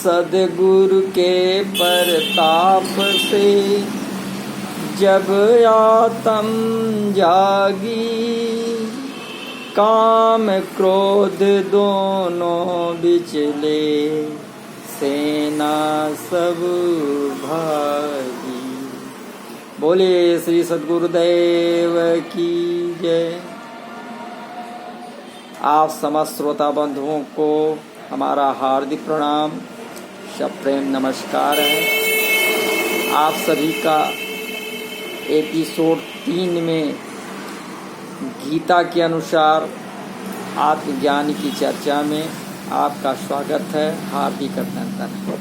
सद्गुरु के प्रताप से जब आत्म जागी, काम क्रोध दोनों बिचले सेना सब भागी। बोले श्री सद्गुरुदेव की जय। आप समस्त श्रोता बंधुओं को हमारा हार्दिक प्रणाम, सप्रेम नमस्कार है। आप सभी का एपिसोड 3 में गीता के अनुसार आत्मज्ञान की चर्चा में आपका स्वागत है, हार्दिक अभिनंदन है।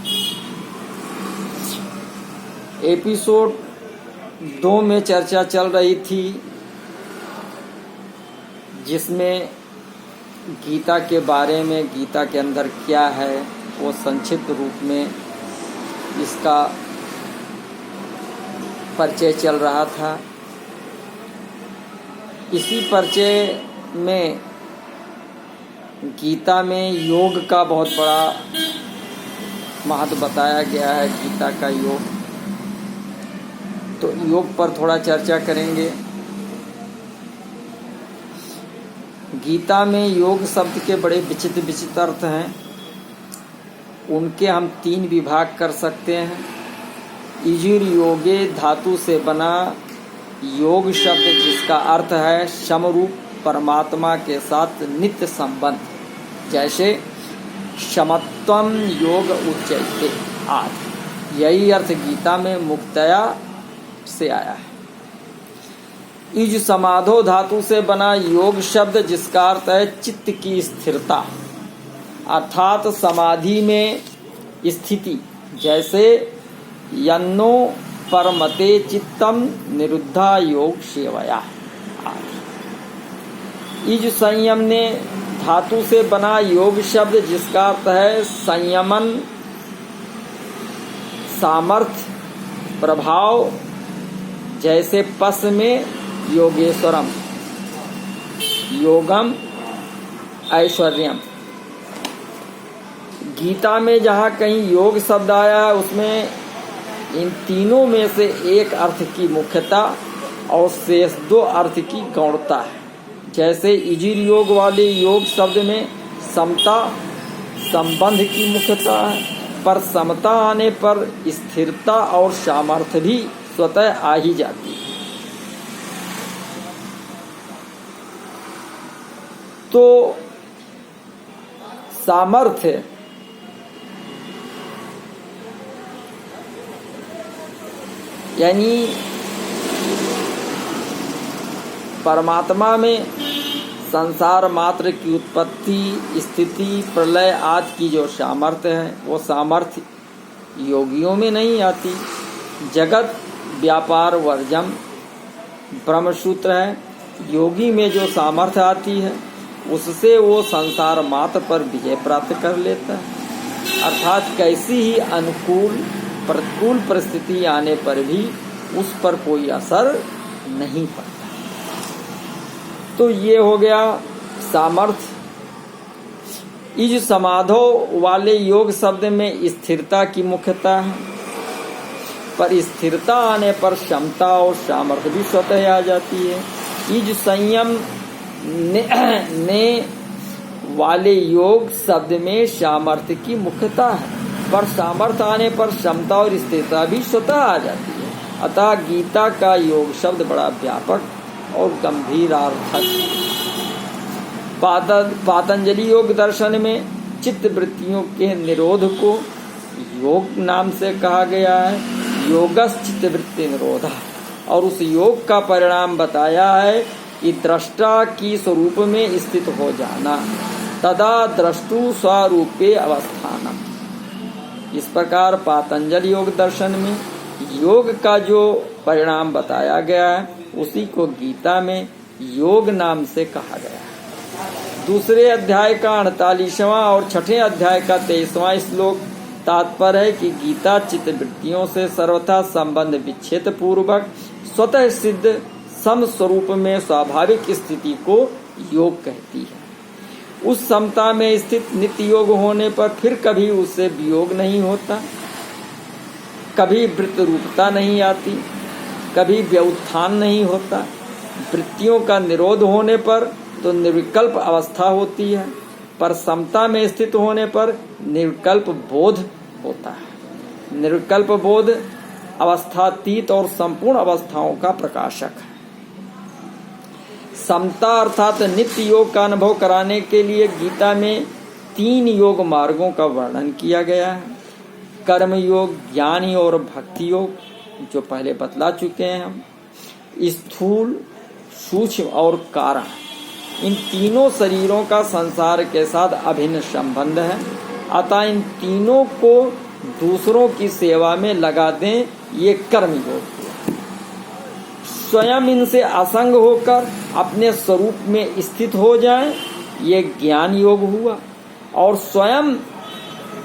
एपिसोड 2 में चर्चा चल रही थी, जिसमें गीता के बारे में, गीता के अंदर क्या है वो संक्षिप्त रूप में इसका परिचय चल रहा था। इसी परिचय में गीता में योग का बहुत बड़ा महत्व बताया गया है। गीता का योग, तो योग पर थोड़ा चर्चा करेंगे। गीता में योग शब्द के बड़े विचित्र विचित्र अर्थ हैं। उनके हम 3 विभाग कर सकते हैं। इजुर योगे धातु से बना योग शब्द, जिसका अर्थ है समरूप परमात्मा के साथ नित्य संबंध, जैसे समत्वम योग उच्यते आदि। यही अर्थ गीता में मुक्तया से आया है। इज समाधो धातु से बना योग शब्द, जिसका अर्थ है चित्त की स्थिरता, अर्थात समाधि में स्थिति, जैसे यन्नो परमते चित्तम निरुद्धा योग सेवया। इज संयम ने धातु से बना योग शब्द, जिसका अर्थ है संयमन, सामर्थ्य, प्रभाव, जैसे पस में योगेश्वरम, योगम, ऐश्वर्यम। गीता में जहाँ कहीं योग शब्द आया है, उसमें इन तीनों में से एक अर्थ की मुख्यता और शेष 2 अर्थ की गौणता है। जैसे इजिर योग वाले योग शब्द में समता, संबंध की मुख्यता है, पर समता आने पर स्थिरता और सामर्थ्य भी स्वतः आ ही जाती है। तो सामर्थ्य यानी परमात्मा में संसार मात्र की उत्पत्ति, स्थिति, प्रलय आदि की जो सामर्थ्य है, वो सामर्थ्य योगियों में नहीं आती। जगत व्यापार वर्जम ब्रह्मसूत्र है। योगी में जो सामर्थ्य आती है, उससे वो संसार मात्र पर विजय प्राप्त कर लेता है। अर्थात कैसी ही अनुकूल प्रतिकूल परिस्थिति आने पर भी उस पर कोई असर नहीं पड़ता। तो ये हो गया सामर्थ्य। इज समाधो वाले योग शब्द में स्थिरता की मुख्यता है, पर स्थिरता आने पर क्षमता और सामर्थ्य भी स्वतः आ जाती है। इज संयम ने वाले योग शब्द में सामर्थ्य की मुख्यता है, पर सामर्थ्य आने पर क्षमता और स्थिरता भी स्वतः आ जाती है। अतः गीता का योग शब्द बड़ा व्यापक और गंभीर अर्थक। पातंजलि योग दर्शन में चित्त वृत्तियों के निरोध को योग नाम से कहा गया है। योगस चित्त वृत्ति निरोध, और उस योग का परिणाम बताया है कि दृष्टा की स्वरूप में स्थित हो जाना, तदा द्रष्टु स्वरूपे अवस्थानम। इस प्रकार पातंजलि योग दर्शन में योग का जो परिणाम बताया गया है, उसी को गीता में योग नाम से कहा गया है। दूसरे अध्याय का 48वां और छठे अध्याय का 23वां श्लोक तात्पर्य है कि गीता चित्त वृत्तियों से सर्वथा संबंध विच्छेद पूर्वक स्वतः सिद्ध सम स्वरूप में स्वाभाविक स्थिति को योग कहती है। उस समता में स्थित नित्य योग होने पर फिर कभी उससे वियोग नहीं होता, कभी वृत्त रूपता नहीं आती, कभी व्युत्थान नहीं होता। वृत्तियों का निरोध होने पर तो निर्विकल्प अवस्था होती है, पर समता में स्थित होने पर निर्विकल्प बोध होता है। निर्विकल्प बोध अवस्थातीत और संपूर्ण अवस्थाओं का प्रकाशक है। समता अर्थात नित्य योग का अनुभव कराने के लिए गीता में 3 योग मार्गों का वर्णन किया गया है। कर्म योग, ज्ञान और भक्ति योग, जो पहले बतला चुके हैं हम। स्थूल, सूक्ष्म और कारण, इन तीनों शरीरों का संसार के साथ अभिन्न संबंध है। अतः इन तीनों को दूसरों की सेवा में लगा दें, ये कर्म योग हुआ। स्वयं इनसे असंग होकर अपने स्वरूप में स्थित हो जाएं, ये ज्ञान योग हुआ। और स्वयं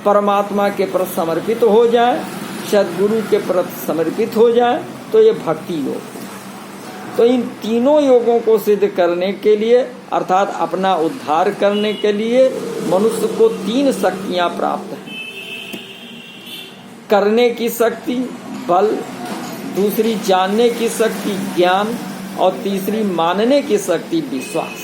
परमात्मा के प्रति समर्पित हो जाए, सद्गुरु के प्रति समर्पित हो जाए, तो ये भक्ति योग हुआ। तो इन तीनों योगों को सिद्ध करने के लिए अर्थात अपना उद्धार करने के लिए मनुष्य को 3 शक्तियां प्राप्त हैं। करने की शक्ति बल, दूसरी जानने की शक्ति ज्ञान, और तीसरी मानने की शक्ति विश्वास।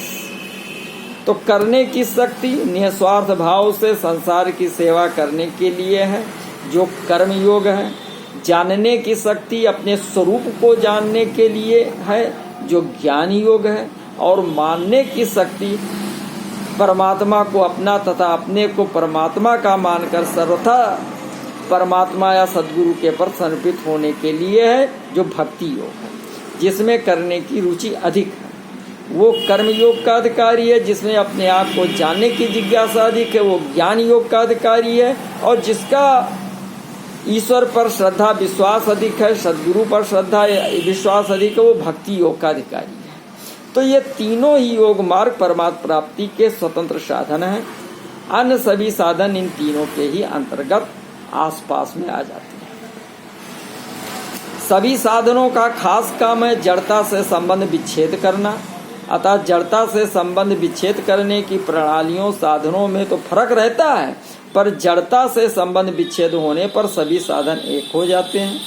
तो करने की शक्ति निस्वार्थ भाव से संसार की सेवा करने के लिए है, जो कर्म योग है। जानने की शक्ति अपने स्वरूप को जानने के लिए है, जो ज्ञान योग है। और मानने की शक्ति परमात्मा को अपना तथा अपने को परमात्मा का मानकर सर्वथा परमात्मा या सद्गुरु के पर समर्पित होने के लिए है, जो भक्ति योग है, जिसमें करने की रुचि अधिक है। वो कर्म योग का अधिकारी है, जिसमें अपने आप को जानने की जिज्ञासा अधिक है, वो ज्ञान योग का अधिकारी है। और जिसका ईश्वर पर श्रद्धा विश्वास अधिक है, सद्गुरु पर श्रद्धा विश्वास अधिक है, वो भक्ति योग का अधिकारी है। तो ये तीनों ही योग मार्ग परमात्मा प्राप्ति के स्वतंत्र साधन हैं। अन्य सभी साधन इन तीनों के ही अंतर्गत आसपास में आ जाते हैं। सभी साधनों का खास काम है जड़ता से संबंध विच्छेद करना। अतः जड़ता से संबंध विच्छेद करने की प्रणालियों साधनों में तो फर्क रहता है, पर जड़ता से संबंध विच्छेद होने पर सभी साधन एक हो जाते हैं।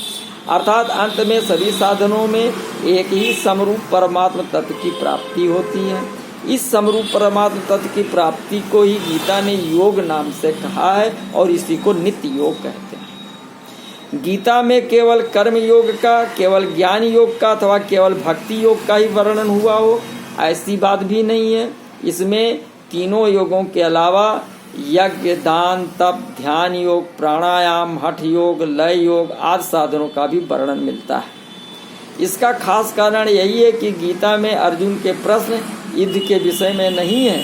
अर्थात अंत में सभी साधनों में एक ही समरूप परमात्म तत्व की प्राप्ति होती है। इस समरूप परमात्म तत्व की प्राप्ति को ही गीता ने योग नाम से कहा है, और इसी को नित्य योग कहते हैं। गीता में केवल कर्म योग का, केवल ज्ञान योग का अथवा केवल भक्ति योग का ही वर्णन हुआ हो, ऐसी बात भी नहीं है। इसमें तीनों योगों के अलावा यज्ञ, दान, तप, ध्यान योग, प्राणायाम, हठ योग, लय योग आदि साधनों का भी वर्णन मिलता है। इसका खास कारण यही है कि गीता में अर्जुन के प्रश्न युद्ध के विषय में नहीं है,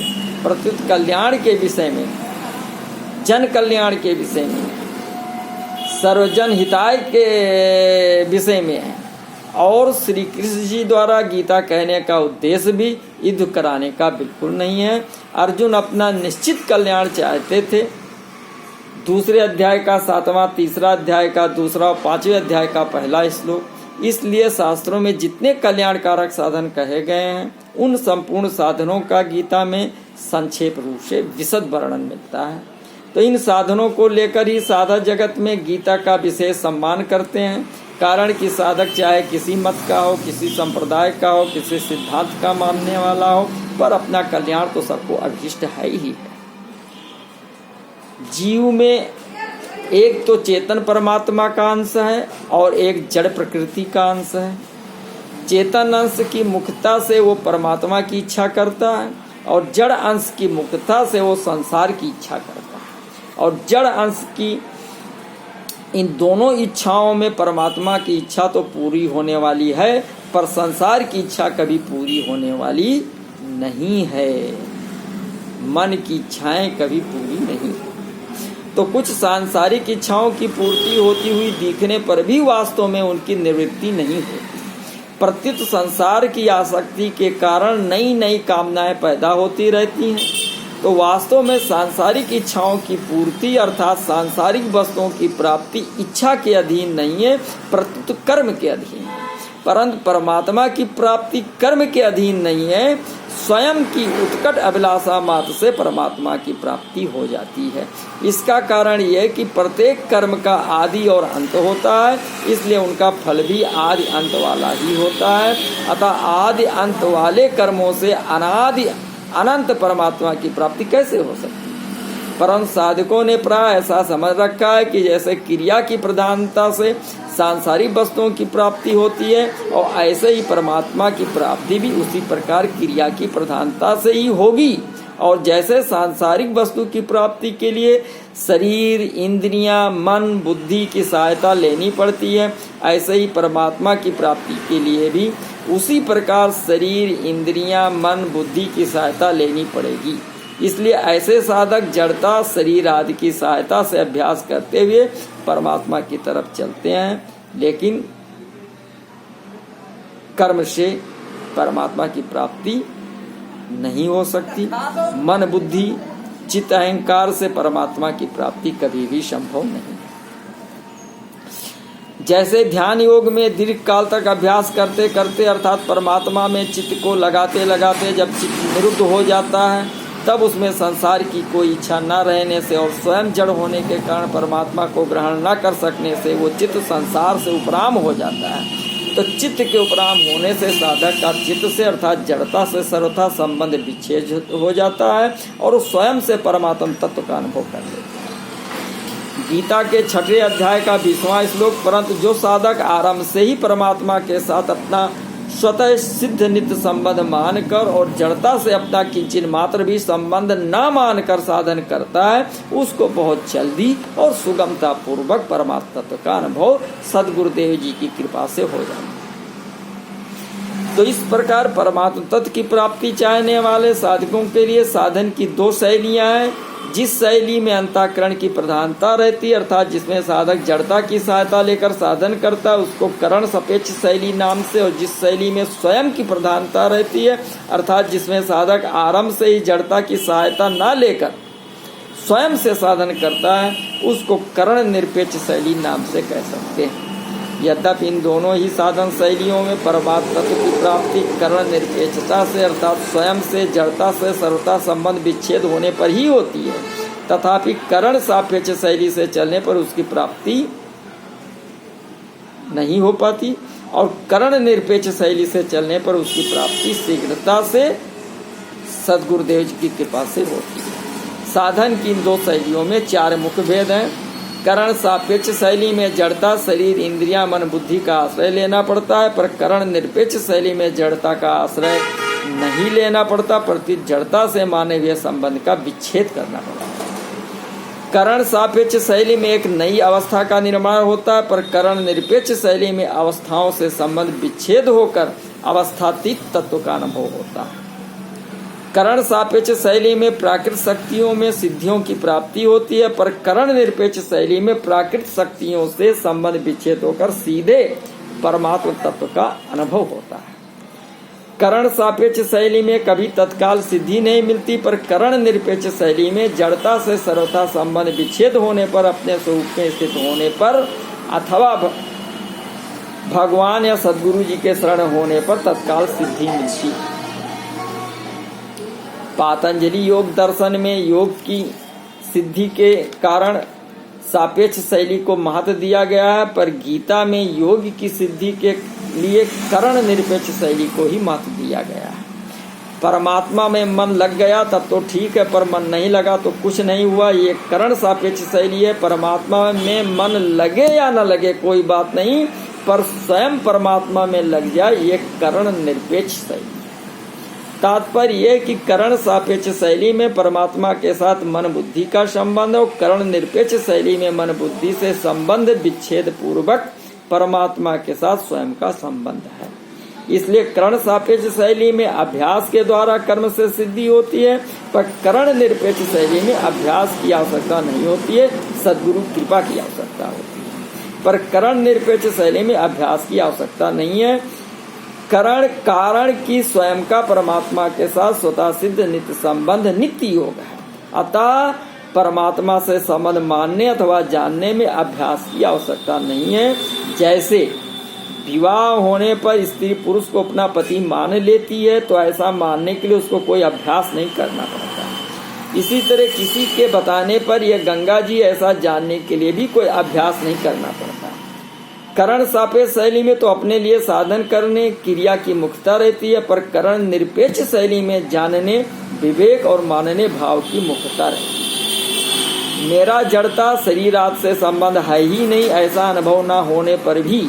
प्रत्युत कल्याण के विषय में, जन कल्याण के विषय में, सर्वजन हिताय के विषय में है। और श्री कृष्ण जी द्वारा गीता कहने का उद्देश्य भी युद्ध कराने का बिल्कुल नहीं है। अर्जुन अपना निश्चित कल्याण चाहते थे। 2 अध्याय का 7वां, 3 अध्याय का 2 और 5वें अध्याय का 1 श्लोक। इसलिए शास्त्रों में जितने कल्याणकारक साधन कहे गए हैं, उन संपूर्ण साधनों का गीता में संक्षेप रूप से विशद वर्णन मिलता है। तो इन साधनों को लेकर ही साधक जगत में गीता का विशेष सम्मान करते हैं। कारण कि साधक चाहे किसी मत का हो, किसी संप्रदाय का हो, किसी सिद्धांत का मानने वाला हो, पर अपना कल्याण तो सबको अभिष्ट है ही है। जीव में एक तो चेतन परमात्मा का अंश है और एक जड़ प्रकृति का अंश है। चेतन अंश की मुक्तता से वो परमात्मा की इच्छा करता है, और जड़ अंश की मुक्तता से वो संसार की इच्छा करता है। और जड़ अंश की इन दोनों इच्छाओं में परमात्मा की इच्छा तो पूरी होने वाली है, पर संसार की इच्छा कभी पूरी होने वाली नहीं है। मन की इच्छाएं कभी पूरी नहीं। तो कुछ सांसारिक इच्छाओं की पूर्ति होती हुई दिखने पर भी वास्तव में उनकी निवृत्ति नहीं होती। प्रत्युत संसार की आसक्ति के कारण नई नई कामनाएं पैदा होती रहती हैं। तो वास्तव में सांसारिक इच्छाओं की पूर्ति अर्थात सांसारिक वस्तुओं की प्राप्ति इच्छा के अधीन नहीं है, प्रत्युत कर्म के अधीन है। परंतु परमात्मा की प्राप्ति कर्म के अधीन नहीं है। स्वयं की उत्कट अभिलाषा मात्र से परमात्मा की प्राप्ति हो जाती है। इसका कारण यह कि प्रत्येक कर्म का आदि और अंत होता है, इसलिए उनका फल भी आदि अंत वाला ही होता है। अतः आदि अंत वाले कर्मों से अनादि अनंत परमात्मा की प्राप्ति कैसे हो सकती है? परंतु साधकों ने प्राय ऐसा समझ रखा है कि जैसे क्रिया की प्रधानता से सांसारिक वस्तुओं की प्राप्ति होती है और ऐसे ही परमात्मा की प्राप्ति भी उसी प्रकार क्रिया की प्रधानता से ही होगी। और जैसे सांसारिक वस्तु की प्राप्ति के लिए शरीर, इंद्रियां, मन, बुद्धि की सहायता लेनी पड़ती है, ऐसे ही परमात्मा की प्राप्ति के लिए भी उसी प्रकार शरीर, इंद्रियां, मन, बुद्धि की सहायता लेनी पड़ेगी। इसलिए ऐसे साधक जड़ता, शरीर आदि की सहायता से अभ्यास करते हुए परमात्मा की तरफ चलते हैं, लेकिन कर्म से परमात्मा की प्राप्ति नहीं हो सकती। मन, बुद्धि, चित्त, अहंकार से परमात्मा की प्राप्ति कभी भी संभव नहीं। जैसे ध्यान योग में दीर्घ काल तक अभ्यास करते करते अर्थात परमात्मा में चित्त को लगाते लगाते जब चित्त निरुद्ध हो जाता है, तब उसमें संसार की कोई इच्छा न रहने से और स्वयं जड़ होने के कारण परमात्मा को ग्रहण न कर सकने से वो चित्त संसार से उपराम हो जाता है। तो चित्त के उपराम होने से साधक का चित्त से अर्थात जड़ता से सर्वथा संबंध विच्छेद हो जाता है और वो स्वयं से परमात्म तत्व का अनुभव कर लेता है। गीता के 6वें अध्याय का 20वां श्लोक, परंतु जो साधक आरंभ से ही परमात्मा के साथ अपना स्वतः सिद्ध नित्य संबंध मानकर और जड़ता से अपना किंचित मात्र भी संबंध न मानकर साधन करता है, उसको बहुत जल्दी और सुगमता पूर्वक परमात्मा तत्व का अनुभव सद्गुरुदेव जी की कृपा से हो जाता है। तो इस प्रकार परमात्मा तत्व की प्राप्ति चाहने वाले साधकों के लिए साधन की 2 शैलियां हैं। जिस शैली में अंतःकरण की प्रधानता रहती है अर्थात जिसमें साधक जड़ता की सहायता लेकर साधन करता है, उसको करण सापेक्ष शैली नाम से, और जिस शैली में स्वयं की प्रधानता रहती है अर्थात जिसमें साधक आरंभ से ही जड़ता की सहायता न लेकर स्वयं से साधन करता है, उसको करण निरपेक्ष शैली नाम से कह सकते हैं। यद्यपि इन दोनों ही साधन शैलियों में परमात्मा तत्व की प्राप्ति करण निरपेक्षता से अर्थात स्वयं से जड़ता से सर्वथा संबंध विच्छेद होने पर ही होती है, तथापि करण सापेक्ष शैली से चलने पर उसकी प्राप्ति नहीं हो पाती और करण निरपेक्ष शैली से चलने पर उसकी प्राप्ति शीघ्रता से सद्गुरुदेव जी की कृपा से होती है। साधन की इन 2 शैलियों में 4 मुख्य भेद हैं। करण सापेक्ष शैली में जड़ता, शरीर, इंद्रियां, मन, बुद्धि का आश्रय लेना पड़ता है, पर करण निरपेक्ष शैली में जड़ता का आश्रय नहीं लेना पड़ता, प्रति जड़ता से माने हुए संबंध का विच्छेद करना पड़ता है। करण सापेक्ष शैली में एक नई अवस्था का निर्माण होता है, पर करण निरपेक्ष शैली में अवस्थाओं से संबंध विच्छेद होकर अवस्थातीत तत्व का अनुभव होता है। करण सापेक्ष शैली में प्राकृत शक्तियों में सिद्धियों की प्राप्ति होती है, पर करण निरपेक्ष शैली में प्राकृत शक्तियों से संबंध विच्छेद होकर सीधे परमात्मा तत्व का अनुभव होता है। करण सापेक्ष शैली में कभी तत्काल सिद्धि नहीं मिलती, पर करण निरपेक्ष शैली में जड़ता से सर्वथा संबंध विच्छेद होने पर, अपने स्वरूप में स्थित होने पर अथवा भगवान या सद्गुरु जी के शरण होने पर तत्काल सिद्धि मिलती है। पातंजलि योग दर्शन में योग की सिद्धि के कारण सापेक्ष शैली को महत्व दिया गया है, पर गीता में योग की सिद्धि के लिए करण निरपेक्ष शैली को ही महत्व दिया गया है। परमात्मा में मन लग गया तब तो ठीक है, पर मन नहीं लगा तो कुछ नहीं हुआ, ये करण सापेक्ष शैली है। परमात्मा में मन लगे या न लगे कोई बात नहीं, पर स्वयं परमात्मा में लग जाए ये करण निरपेक्ष शैली। तात्पर्य यह कि करण सापेक्ष शैली में परमात्मा के साथ मन बुद्धि का संबंध और करण निरपेक्ष शैली में मन बुद्धि से संबंध विच्छेद पूर्वक परमात्मा के साथ स्वयं का संबंध है। इसलिए करण सापेक्ष शैली में अभ्यास के द्वारा कर्म से सिद्धि होती है, पर करण निरपेक्ष शैली में अभ्यास की आवश्यकता नहीं होती है, सद्गुरु कृपा की आवश्यकता होती है। पर करण निरपेक्ष शैली में अभ्यास की आवश्यकता नहीं है। करण कारण की स्वयं का परमात्मा के साथ स्वतः सिद्ध नित्य संबंध नित्य योग है, अतः परमात्मा से संबंध मानने अथवा जानने में अभ्यास की आवश्यकता नहीं है। जैसे विवाह होने पर स्त्री पुरुष को अपना पति मान लेती है तो ऐसा मानने के लिए उसको कोई अभ्यास नहीं करना पड़ता। इसी तरह किसी के बताने पर यह गंगा जी ऐसा जानने के लिए भी कोई अभ्यास नहीं करना पड़ता। करण सापेक्ष शैली में तो अपने लिए साधन करने क्रिया की मुख्यता रहती है, पर करण निरपेक्ष शैली में जानने, विवेक और मानने भाव की मुख्यता रहती है। मेरा जड़ता शरीर आदि से संबंध है ही नहीं, ऐसा अनुभव न होने पर भी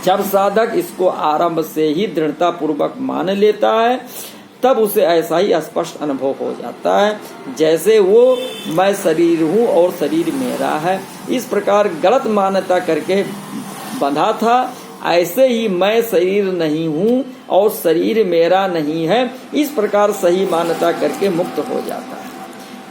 जब साधक इसको आरंभ से ही दृढ़ता पूर्वक मान लेता है तब उसे ऐसा ही स्पष्ट अनुभव हो जाता है जैसे वो मैं शरीर हूँ और शरीर मेरा है। इस प्रकार गलत मान्यता करके बंधा था, ऐसे ही मैं शरीर नहीं हूँ और शरीर मेरा नहीं है, इस प्रकार सही मान्यता करके मुक्त हो जाता है।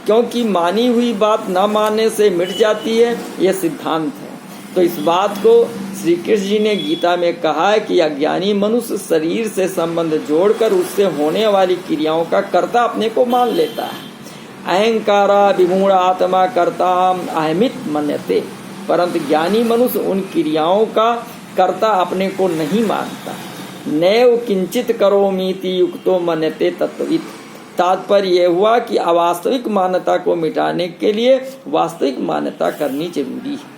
क्योंकि मानी हुई बात न मानने से मिट जाती है, यह सिद्धांत है। तो इस बात को श्री कृष्ण जी ने गीता में कहा है कि अज्ञानी मनुष्य शरीर से संबंध जोड़कर उससे होने वाली क्रियाओं का कर्ता अपने को मान लेता है। अहंकारा विमूढ़ आत्मा कर्ता अहमित मन्यते, परंतु ज्ञानी मनुष्य उन क्रियाओं का कर्ता अपने को नहीं मानता। नैव किंचित करोमीति युक्तो मन्यते तत्वित्। तात्पर्य यह हुआ कि अवास्तविक मान्यता को मिटाने के लिए वास्तविक मान्यता करनी जरूरी है।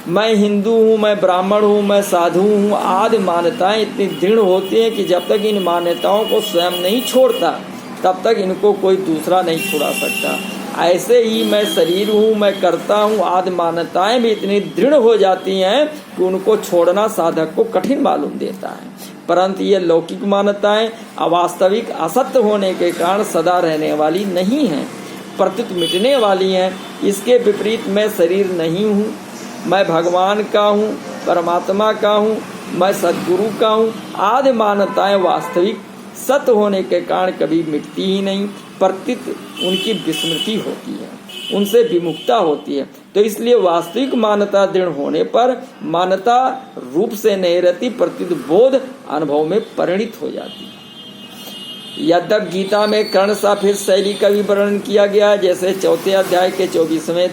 मैं हिंदू हूँ, मैं ब्राह्मण हूँ, मैं साधु हूँ आदि मान्यताएं इतनी दृढ़ होती हैं कि जब तक इन मान्यताओं को स्वयं नहीं छोड़ता तब तक इनको कोई दूसरा नहीं छुड़ा सकता। ऐसे ही मैं शरीर हूँ, मैं करता हूँ आदि मान्यताएं भी इतनी दृढ़ हो जाती हैं कि उनको छोड़ना साधक को कठिन मालूम देता है। परंतु ये लौकिक मान्यताएं अवास्तविक असत्य होने के कारण सदा रहने वाली नहीं हैं, प्रत्युत मिटने वाली हैं। इसके विपरीत मैं शरीर नहीं हूँ, मैं भगवान का हूँ, परमात्मा का हूँ, मैं सद्गुरु का हूँ आदि मान्यताएं वास्तविक सत्य होने के कारण कभी मिटती ही नहीं, प्रत्युत उनकी विस्मृति होती है, उनसे विमुक्ता होती है। तो इसलिए वास्तविक मान्यता दृढ़ होने पर मान्यता रूप से नहीं रहती, प्रत्युत बोध अनुभव में परिणित हो जाती है। यद्यप गीता में कर्ण सापेक्ष शैली का भी वर्णन किया गया है, जैसे चौथे अध्याय के 24वें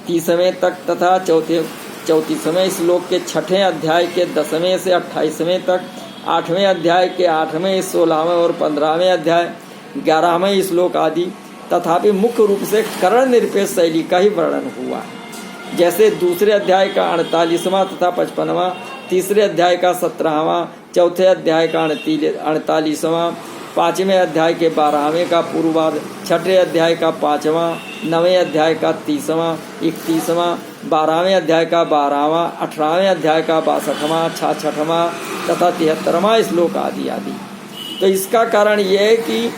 30वें तक तथा 34वें श्लोक के 6ठे अध्याय के 10वें से 28वें तक, 8वें अध्याय के 8वें 16वें और 15वें अध्याय 11वें श्लोक आदि, तथापि मुख्य रूप से करण निरपेक्ष शैली का ही वर्णन हुआ। जैसे दूसरे अध्याय का 48वां तथा 55वां, तीसरे अध्याय का 17वां, चौथे अध्याय का 48वां, 5वें अध्याय के 12वें का पूर्वार्ध, 6ठे अध्याय का 5वां, 9वें अध्याय का 30वां, 31वां, 12वें अध्याय का 12वां, 18वें अध्याय का 62वां, 66वां तथा 73वां श्लोक आदि आदि। तो इसका कारण यह है कि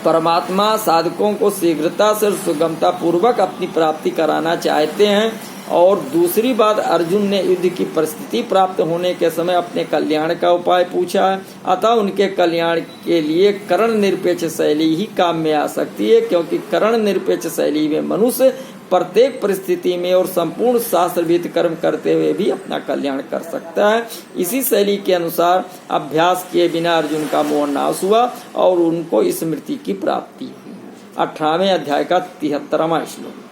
परमात्मा साधकों को शीघ्रता से सुगमता पूर्वक अपनी प्राप्ति कराना चाहते हैं। और दूसरी बात, अर्जुन ने युद्ध की परिस्थिति प्राप्त होने के समय अपने कल्याण का उपाय पूछा है, अतः उनके कल्याण के लिए करण निरपेक्ष शैली ही काम में आ सकती है, क्योंकि करण निरपेक्ष शैली में मनुष्य प्रत्येक परिस्थिति में और संपूर्ण शास्त्रविहित कर्म करते हुए भी अपना कल्याण कर सकता है। इसी शैली के अनुसार अभ्यास किए बिना अर्जुन का मोह नाश हुआ और उनको स्मृति की प्राप्ति हुई। 18वें अध्याय का 73वां श्लोक।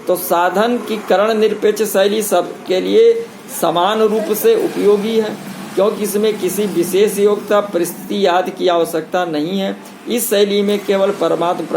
तो साधन की करण निरपेक्ष शैली सबके लिए समान रूप से उपयोगी है, क्योंकि इसमें किसी विशेष योग्यता परिस्थिति आदि की आवश्यकता नहीं है। इस शैली में केवल परमात्मा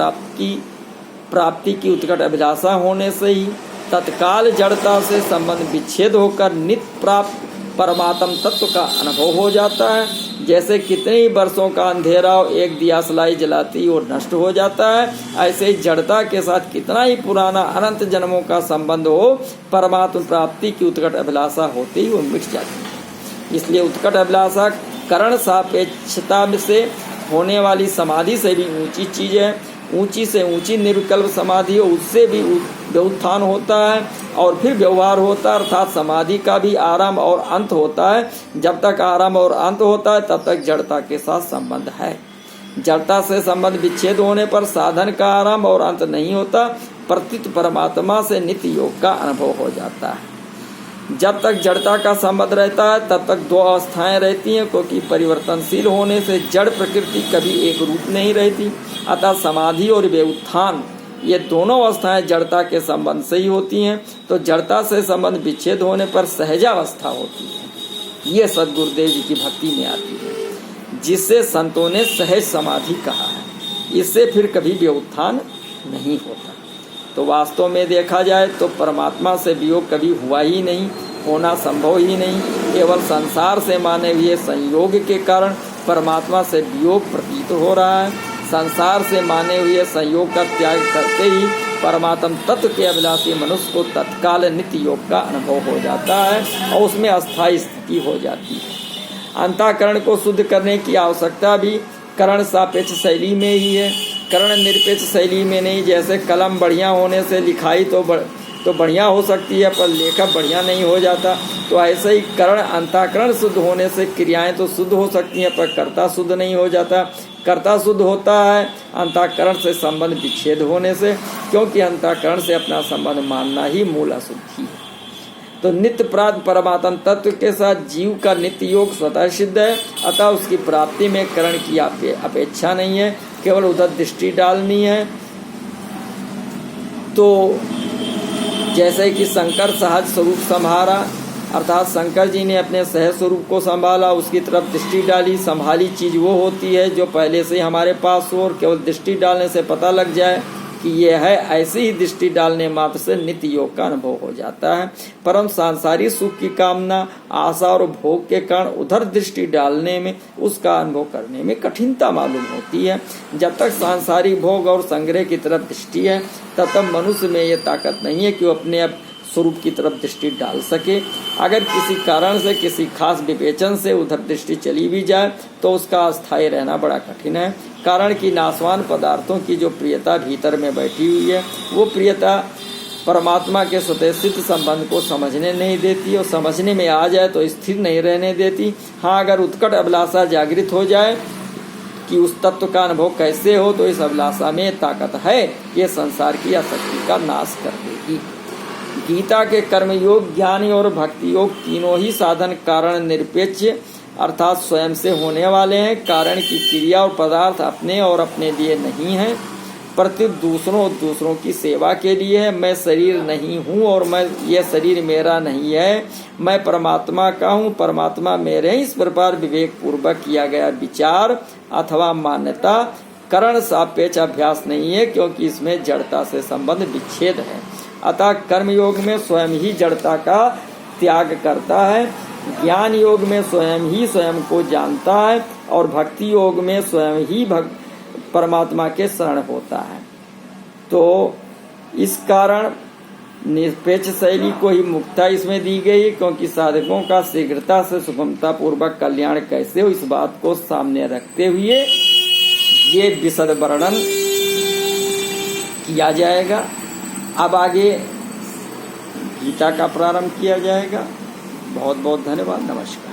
प्राप्ति की उत्कट अभिलाषा होने से ही तत्काल जड़ता से संबंध विच्छेद होकर नित्य प्राप्त परमात्म तत्व का अनुभव हो जाता है। जैसे कितने ही वर्षों का अंधेरा एक दियासलाई जलाती और नष्ट हो जाता है, ऐसे ही जड़ता के साथ कितना ही पुराना अनंत जन्मों का संबंध हो, परमात्मा प्राप्ति की उत्कट अभिलाषा होते ही वो मिट जाती है। इसलिए उत्कट अभिलाषा करण सापेक्षता से होने वाली समाधि से भी ऊंची चीज है। ऊंची से ऊंची निर्विकल्प समाधि हो, उससे भी व्युत्थान होता है और फिर व्यवहार होता है, अर्थात समाधि का भी आरंभ और अंत होता है। जब तक आरंभ और अंत होता है तब तक जड़ता के साथ संबंध है। जड़ता से संबंध विच्छेद होने पर साधन का आरंभ और अंत नहीं होता, प्रत्युत परमात्मा से नित्य योग का अनुभव हो जाता है। जब तक जड़ता का संबंध रहता है तब तक दो अवस्थाएं रहती हैं, क्योंकि परिवर्तनशील होने से जड़ प्रकृति कभी एक रूप नहीं रहती। अतः समाधि और व्युत्थान ये दोनों अवस्थाएं जड़ता के संबंध से ही होती हैं। तो जड़ता से संबंध विच्छेद होने पर सहजावस्था होती है। ये सद्गुरुदेव जी की भक्ति में आती है, जिसे संतों ने सहज समाधि कहा है। इससे फिर कभी भी उत्थान नहीं होता। तो वास्तव में देखा जाए तो परमात्मा से वियोग कभी हुआ ही नहीं, होना संभव ही नहीं। केवल संसार से माने हुए संयोग के कारण परमात्मा से वियोग प्रतीत हो रहा है। संसार से माने हुए संयोग का त्याग करते ही परमात्म तत्व के अभिलाषी मनुष्य को तत्काल नित्य योग का अनुभव हो जाता है और उसमें अस्थायी स्थिति हो जाती है। अंतःकरण को शुद्ध करने की आवश्यकता भी करण सापेक्ष शैली में ही है, करण निरपेक्ष शैली में नहीं। जैसे कलम बढ़िया होने से लिखाई तो बढ़िया हो सकती है, पर लेखक बढ़िया नहीं हो जाता। तो ऐसे ही करण अंतःकरण शुद्ध होने से क्रियाएं तो शुद्ध हो सकती हैं, पर कर्ता शुद्ध नहीं हो जाता। कर्ता शुद्ध होता है अंतःकरण से संबंध विच्छेद होने से, क्योंकि अंतःकरण से अपना संबंध मानना ही मूल अशुद्धि है। तो नित्य प्राप्त परमात्म तत्व के साथ जीव का नित्य योग स्वतः सिद्ध है, अतः उसकी प्राप्ति में करण की अपेक्षा नहीं है, केवल उधर दृष्टि डालनी है। तो जैसे कि शंकर सहज स्वरूप संभाला, अर्थात शंकर जी ने अपने सहज स्वरूप को संभाला, उसकी तरफ दृष्टि डाली। संभाली चीज वो होती है जो पहले से हमारे पास हो और केवल दृष्टि डालने से पता लग जाए कि ये है। ऐसे ही दृष्टि डालने मात्र से नित्य योग का अनुभव हो जाता है। परम सांसारिक सुख की कामना, आशा और भोग के कारण उधर दृष्टि डालने में, उसका अनुभव करने में कठिनता मालूम होती है। जब तक सांसारिक भोग और संग्रह की तरफ दृष्टि है, तब तक मनुष्य में ये ताकत नहीं है कि वो अपने स्वरूप की तरफ दृष्टि डाल सके। अगर किसी कारण से, किसी खास विवेचन से उधर दृष्टि चली भी जाए तो उसका अस्थायी रहना बड़ा कठिन है। कारण कि नाशवान पदार्थों की जो प्रियता भीतर में बैठी हुई है, वो प्रियता परमात्मा के स्वतः सिद्ध संबंध को समझने नहीं देती, और समझने में आ जाए तो स्थिर नहीं रहने देती। हाँ, अगर उत्कट अभिलाषा जागृत हो जाए कि उस तत्व का अनुभव कैसे हो, तो इस अभिलाषा में ताकत है, ये संसार की आसक्ति का नाश कर देगी। गीता के कर्मयोग, ज्ञान और भक्ति योग तीनों ही साधन कारण निरपेक्ष अर्थात स्वयं से होने वाले हैं। कारण की क्रिया और पदार्थ अपने और अपने लिए नहीं है, प्रत्युत दूसरों की सेवा के लिए है। मैं शरीर नहीं हूँ और यह शरीर मेरा नहीं है, मैं परमात्मा का हूँ, परमात्मा मेरे। इस प्रकार विवेक पूर्वक किया गया विचार अथवा मान्यता करण सापेक्ष अभ्यास नहीं है, क्योंकि इसमें जड़ता से संबंध विच्छेद है। अतः कर्मयोग में स्वयं ही जड़ता का त्याग करता है, ज्ञान योग में स्वयं को जानता है, और भक्ति योग में स्वयं ही परमात्मा के शरण होता है। तो इस कारण निरपेक्ष शैली को ही मुक्ता इसमें दी गई, क्योंकि साधकों का शीघ्रता से सुगमता पूर्वक कल्याण कैसे हो, इस बात को सामने रखते हुए ये विशद वर्णन किया जाएगा। अब आगे गीता का प्रारंभ किया जाएगा। बहुत बहुत धन्यवाद। नमस्कार।